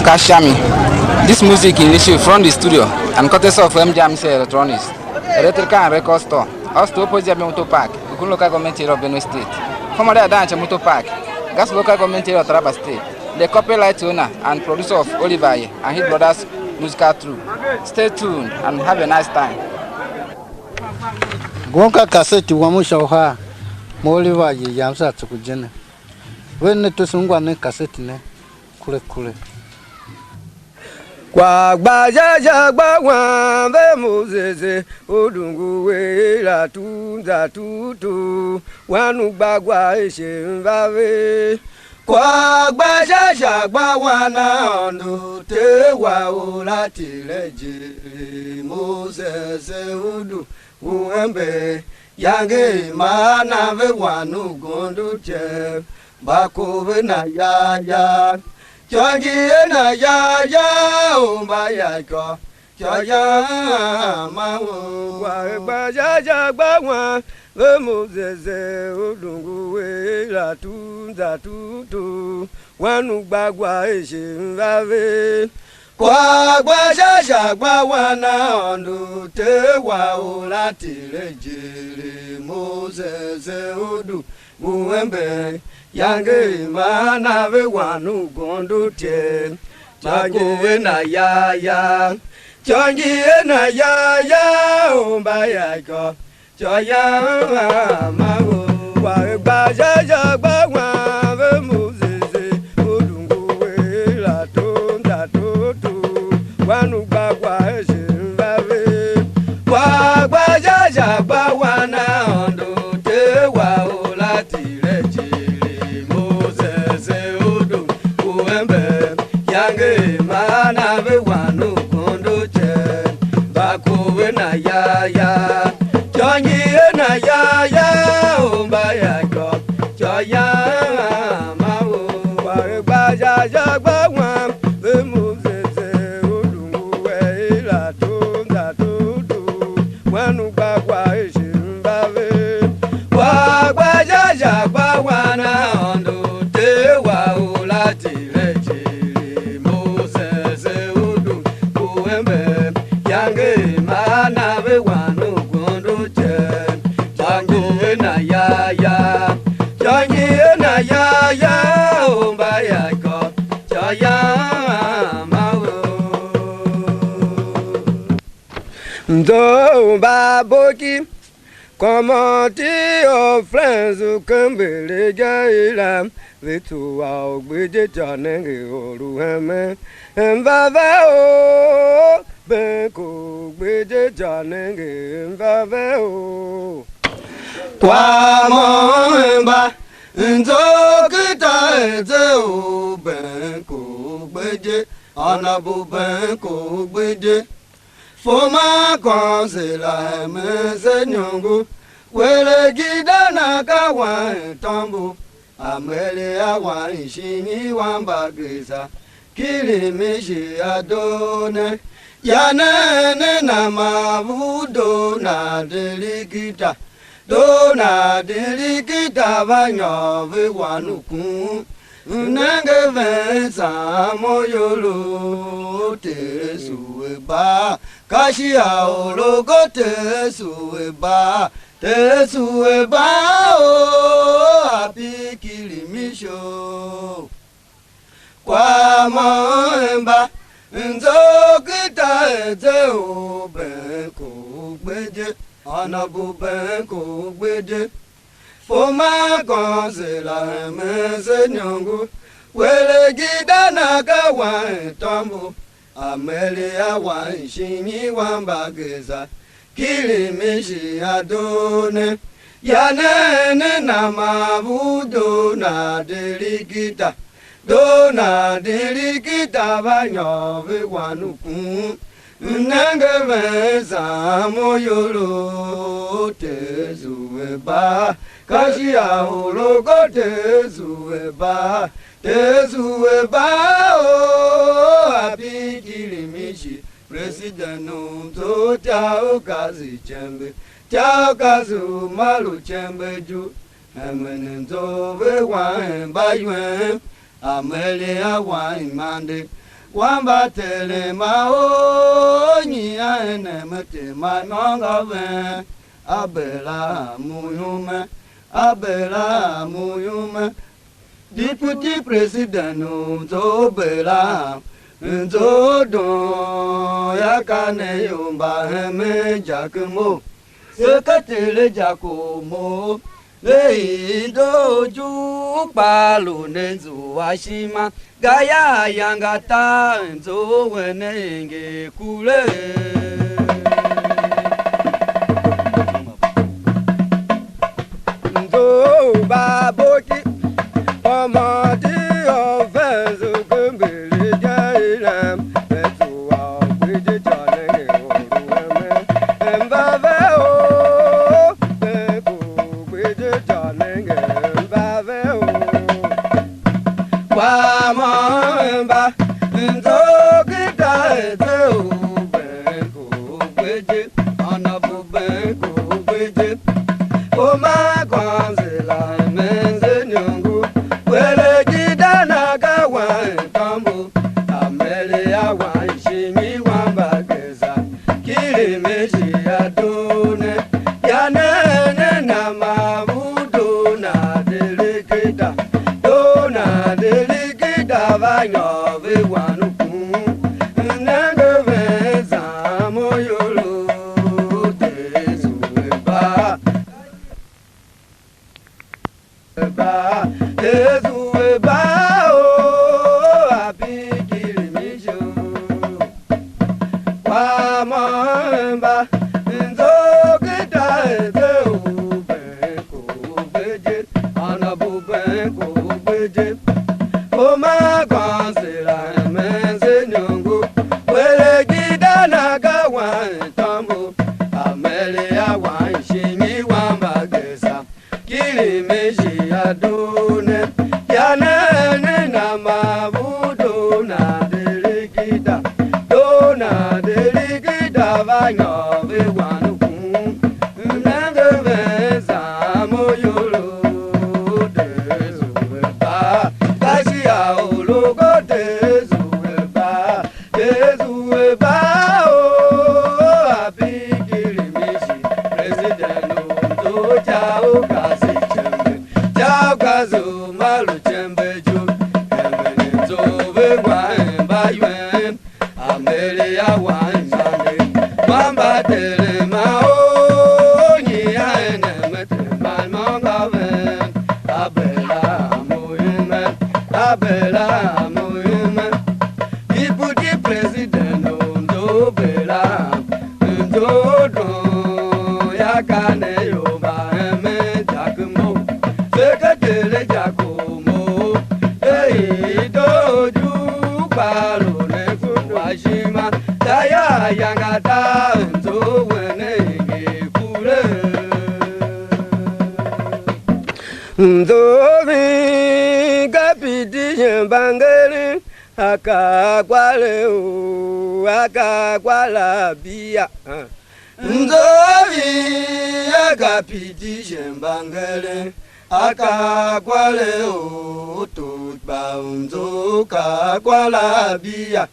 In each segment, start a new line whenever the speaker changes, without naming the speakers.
Kashami. This music initially from the studio and courtesy of MJMC Electronics, electrical and record store. Also opposite Motor Park, Ukun local government area of Benue State. Formerly Adanche Motor Park, Gas local government area of Taraba State. The copyright owner and producer of Oliver and his brothers musical troupe. Stay tuned and have a nice time.
Gonka cassette wamusha Oliver yamsa tukujene. When to sungwa ne cassette ne kule.
Kwa gbaja jagba wan be mozeze odungu we la tunza tutu wanu gbagwa ise nbave kwa gbaja jagba wana ondo te wa o lati leje mozeze odu uembe yange mana ve wanu gondo che bakobe na ya Changi na ya umba ya ko ya ma wo wa gba ja gba wan le mo zeze odungu we la tunza tutu wanu gbagwa ise nrave kwa gba ja gba wana ondo te wa o lati lejere mo zeze odu muembe Yange mana ve wanu gondo te Changi na ya Changi na ya umba ya ko Choya ma wo wa gba ja gba wa ve mozeze odungu we la tonda toto wanu gba kwa ese nbave wa gba ja gba wa na ondo te wa o lati Yange mana ve wanu kondo che bakowe na ya Changi na ya umba ya ko choya ma wo wa gba ja gba wan ve mozeze odungu we la tonda tutu wanu gba kwa ise nbave wa gba ja gba wana ondo te wa o lati Yange mana ve wanu gondo che Changi na ya Changi na ya umba ya ko choya ma wo Ndo ba boki Comment your friends who come bele jaila Vitu wa ogbeje chanenge oru heme Mvave o Benko gbeje janenge mvave o Kwa momba Nzokita eze o Benko gbeje Anabu benko gbeje Foma konsela mese nyongu Wele gida na kawa tambu Amele awa ishini wamba gisa Kilimishi adone Yanene na mavudo na delikita Dona delikita vanyo ve wanuku Nenge vensa moyolo te sueba Kashi aologo te sueba o apikilimisho Kwa mwemba Nzokita eze o benko gbeje Anabu benko gbeje Foma konsela mese nyongu Wele gida na kawa tambu Amele awa ishinyi wamba geza Kilimishi adone Yanene na mavudo na delikita Dona delikita vanyo ve wanuku Nenge vensa moyolo te sueba Kashi aologo te sueba o apikilimishi President to tiao kazi chembe Tiao kazu malu chembe ju Emenento ve wan baywen Amele awa imande Wamba tele mao ni ane mete manonga ven abela muyume Deputy President nzo bela nzo don yakane yomba heme jakumo sekatele jakumo Lei doju palu nenzu ashima gaya yangata nzo wenenge kule nzo baboki amadi ofenzu kumbili jairam etu awiji chanenge orueme mbave Wamamba nzogita ete ubengu gbeje anabu bengu gbeje Oma kwanzela menze nyongu Wele jidana kawa kambu Amele ya wanshimi wambageza Kili meshi ya dune Ya nene na mabudu na delikita Dona delikita vanyo viwanu Nenge veza moyolo Tezueba Tezueba o apikiri misho Wamamba nzokita ete ubenko beje Anabubenko beje Oma kwansela menze nyongo Wele gidana gawa tambo Amele ya wanshimi wambagesa Kili meshi ya dune Ya nene na mabudo na delikita Dona delikita vanyo viwanu Nenge veza moyolo Tezueba Kashi ya ulogo tezueba Tezueba o apikiri mishi President Nzo chao kasi chembe Chao kazu malu chembe ju Emene nzo vewa emba yuen Amele ya wanzande Wamba tele mao Nyi aene mete malmonga ven Abela muyume Abela muyume Deputy President Nzo bela Nzo don Yakane yoba eme jakumo Sekatele jakumo Ei doju palo nefu washima Daya yangata nzo wenenge kule Nzovi kapiti shembangeli Akakwale o akakwala bia Nzovi akapiti shembangeli Akakwale o tutba unzo kakwala bia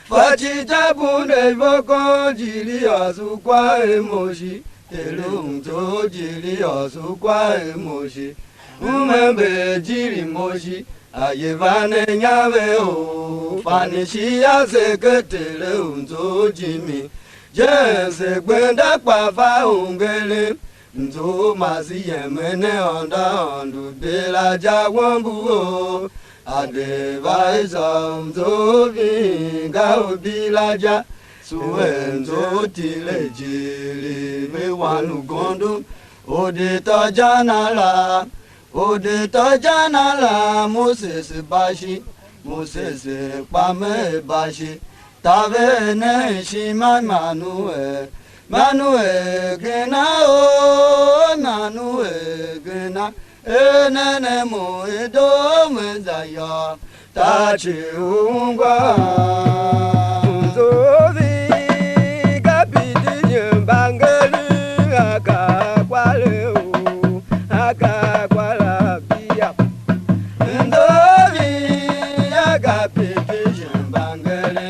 Fachita bunde voko jili asukwa emoshi Telu unzo jili asukwa emoshi Umembe jili moshi Ayevane nyave o Fanishi ya seketele unzo jimi Jense gwenda kwa fa ungele Nzo masi yemene onda ondu Bela jawambu o Advisor nzo vinga obilaja Suwe nzo tile jili Mewanu gondo Odeta janala Moses bashi Moses pame bashi Tavene shima Manuel gena o Manuel gena Enene mo edo mezaya Tachi ungwa Nzovi kapiti nyembangeli Akakwale o Akakwala bia Nzovi akapiti nyembangeli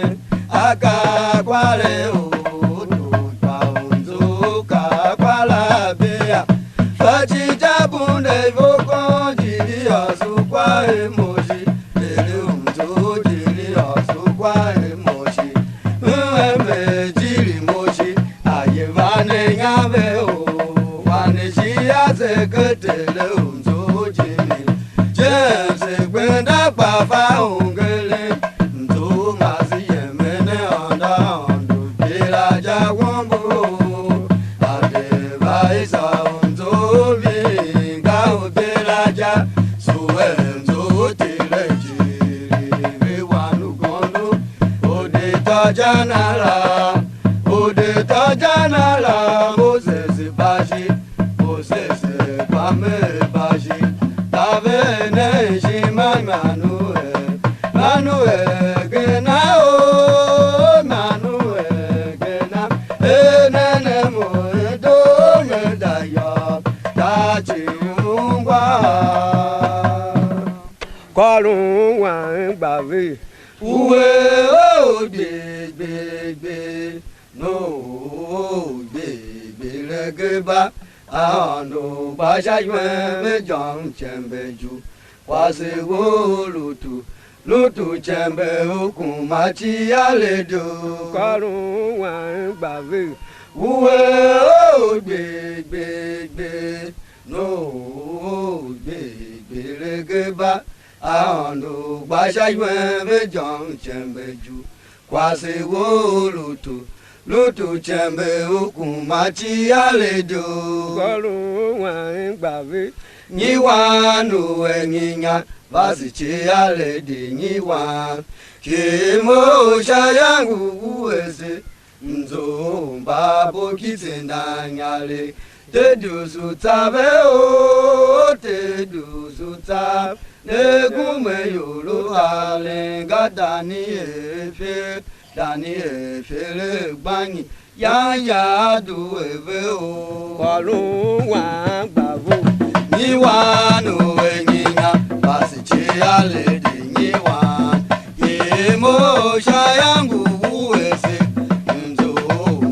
ketele unzo jimi jense kwenda papa ungele nzo mazi yemene onda ondo bila jagombo ade vaisa unzo vinga ubila ja suwe nzo tileji viwanu gondo ode tajanala ode tajanala Moses bashi Moses pame bashi tavene shima Manuel gena o Manuel gena enene mo do me daya tachi ungwa korun wa gbave uwe o gbe no baby legba ando bashaywe me jong chembeju kwase wo lutu chembe okumachi aledo karun wa gbave uwe o gbe no baby legba ando bashaywe me jong chembeju kwase wo lutu chembe okumachi aledo korun wa gbave nyiwa no enyinya basichi alede nyiwa kimo shayangu uese nzo mbabo kitendanyale tedusu tabe o tedusu tabe negume yolo alenga Daniel fele gbani ya du eve o korun wa gbavo niwa no enyinya basichi alede niwa yemo shayangu uese nzo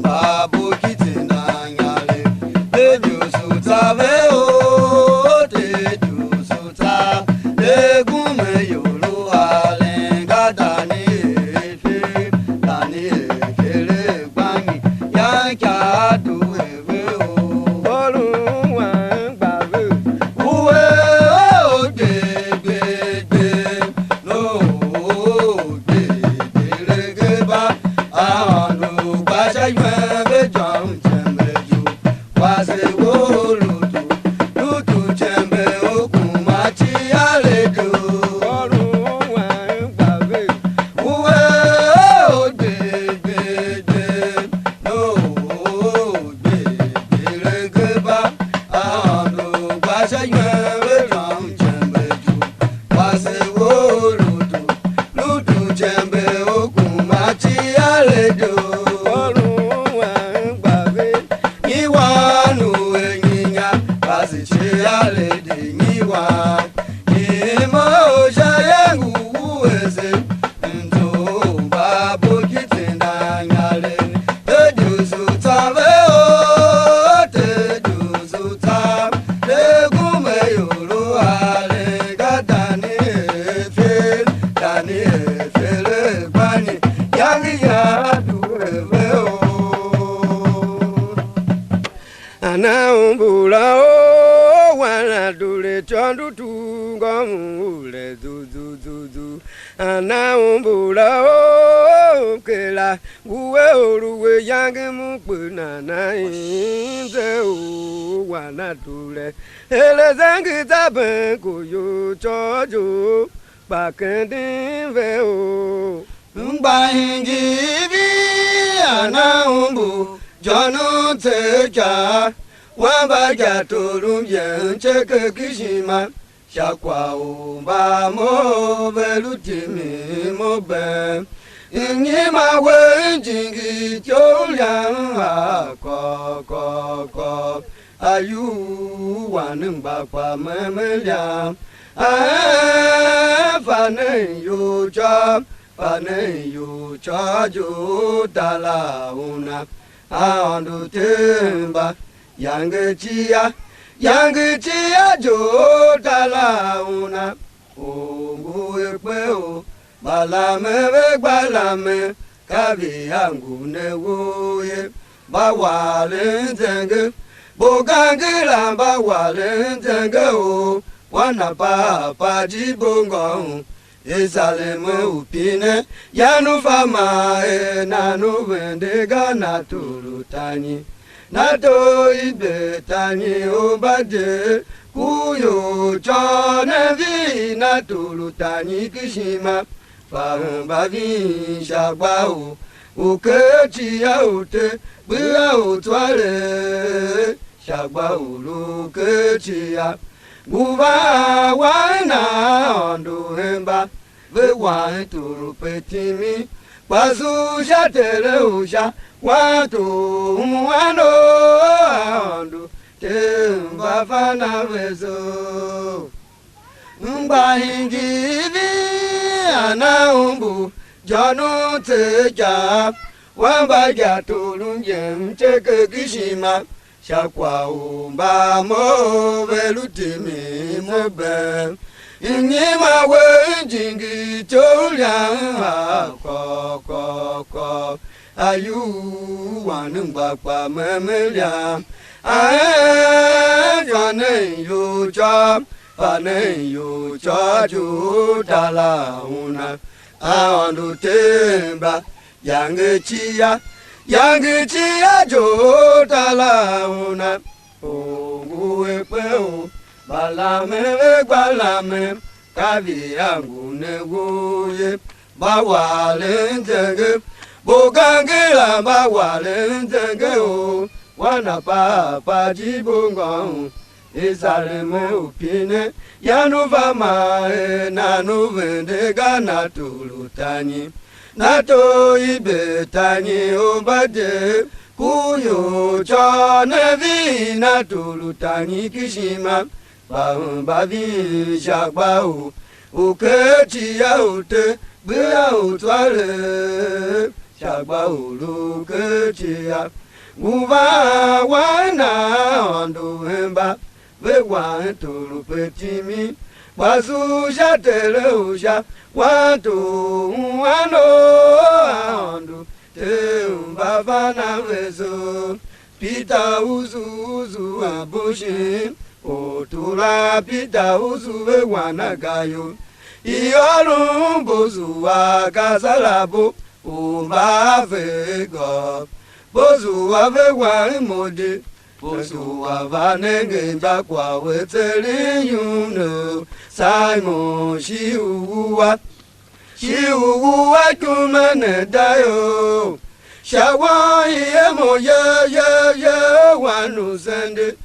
babu kitindanyale tejusu tabe o tejusu tabe negume yolo alenga Ana umbula o wana dule chandu tunga mule du Ana umbula o kela uwe oruwe yange mukuna na inze o wana dule ele zangi tabe kuyo chojo bakendin ve o Mba ingivi ana umbu Janu teja wamba jatorum yen cheke kishima shakwa umba mo velutimi mo be inyima wenjingi cholyang ha ko ayu wanumba kwa memelia fane yo cha jo dala una Andu temba yange chia jo dala una Ongu ekpe o balame kavi yangu ne woye Bawale nzenge Bogangila ba walen tengeo wana pa jibongo Esaleme upine yanu fama nanu vendega naturu tani nato ibe tani obade kuyo chone vi naturu tani kishima bavi shagwao ukechi yaute bia utwale shagwao lukechi ya Buva wana ondu hemba ve wan turu petimi pasu shatele usha watu wano ondu temba fana vezo mba hingivi ana umbu janu teja wamba jatulu njem teke kishima Shakwa umba mo velutimi mo be Inyima wenjingi cholia ko Ayu wanumba kwa memelia Jane yu cha Pane yu cha jutala una Awandu temba Yange chia Yangi chia jotala una Ogue peo Balame Kavi yangu neguye Bawalentenge Bogangela bawalentenge o Wana papa jibongo Isaleme upine Yanu vama nanu vendega natulutani Nato ibetani obade kuyo chane vi natulutani kishima bavi shagbao ukechi yaute bia utwale shagbao lukechi ya guva wana ondu hemba vewa tulupetimi Wasu shatele usha watu wano andu te umbavana vezo pita uzu abushi otula pita uzu ve wanagayo iolu bozu akasalabo umbavego bozu ave waimode Bozu avanenge bakwa weteli yuno Simon shiuwa kumene dayo Shawa yemo ye wanu sende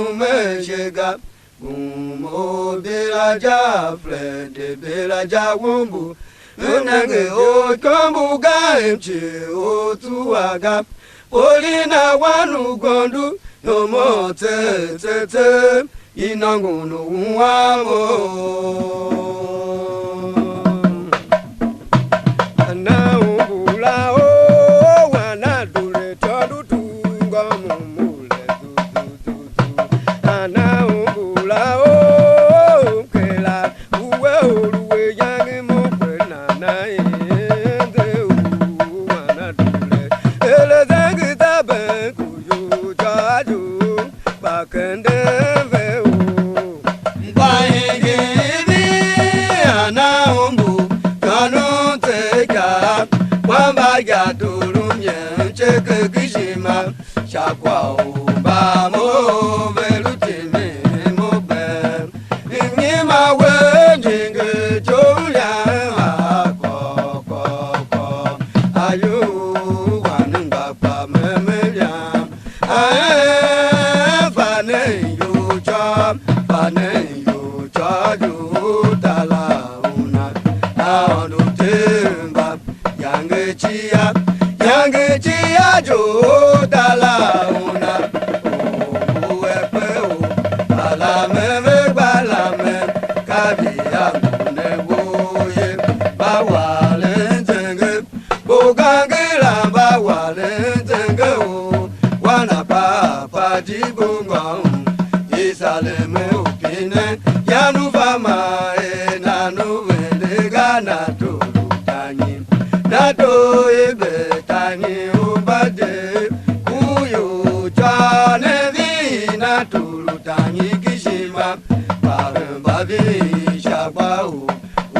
umeshega Gumo belaja flede belaja wumbu Unenge otombu gaemche otuwaga Polina wanu gondu yomo te inangunu wamo na ubula o wana dule todu tunga mumule ana ubula o kela uwe uwe yangi mo kwena na ende wana dule ele Shakwa uba mo velutimi mo be Inyima wenjinge cholia ko Ayu wanumba pa memelia Fane yu cha jutala una Aonu temba yange chia jotala una uepeo balame kabia nebuye bawalentenge bogangela bawalentenge wana papa jibongo Isaleme upine yanu fama nanu vendega natulutani nato ibetani ubade kuyo cha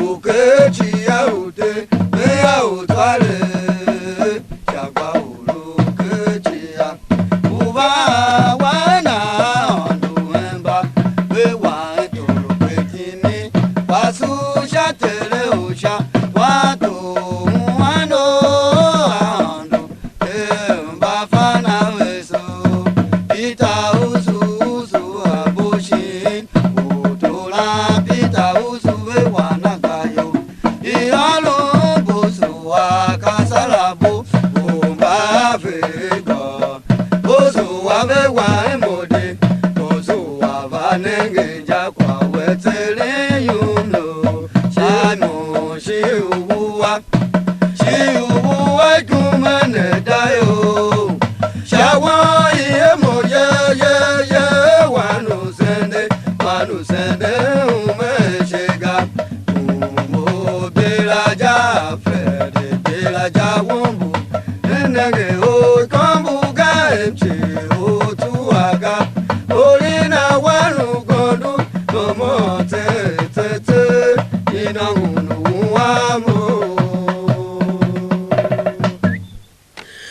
ukechi ya ute me ya utwale shagwa ukechi ya uba wana nduemba we wa toro petini pasu shatele usha wato wano ando temba fana weso ita usu usu aboshin utola pita usu we wanagayo ialo bosu akasalabo umba vega bosu wabe wa emode bosu wabanenge jakwa wetele yuno shano shiuwa kumane dayo shawa ye moye ye wanu sende umeshega umo belaja fede belaja wombu nenge o kambuga emche o tuaga olina wanu godu tomo te ina unu wamo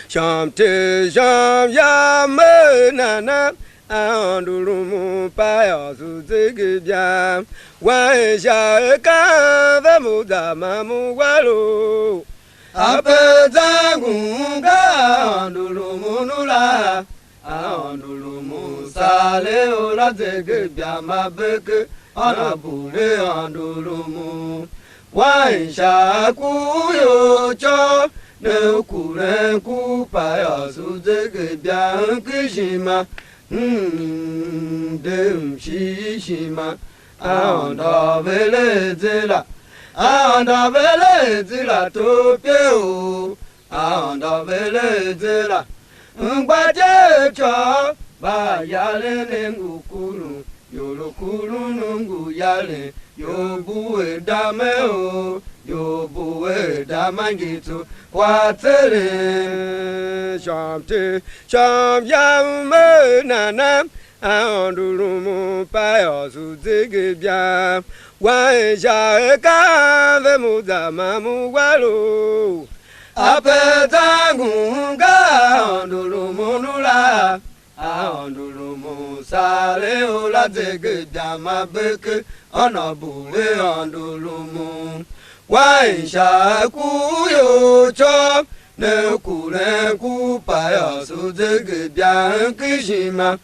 Shamte sham ya menana andulumu paya suzigibya waisha ka muda mamu walo apezangu ga andulumu nula andulumu sale ola zegibya mabeke anabule andulumu waisha kuyo cho ne kure kupa ya suzege bia kishima dem shishima anda vele zela topeo anda vele zela ngbaje cho ba yale ngukulu yolokulu nungu yale yobuwe dameo yobuwe damangitu watere shamte sham yamme nana andulumu payo suzege bia waisha ka muda mamu walo apezangu ga andulumu nula andulumu sale ola zege bia mabeke anabuwe andulumu waisha kuyo cho ne kure kupaya suzege bia kishima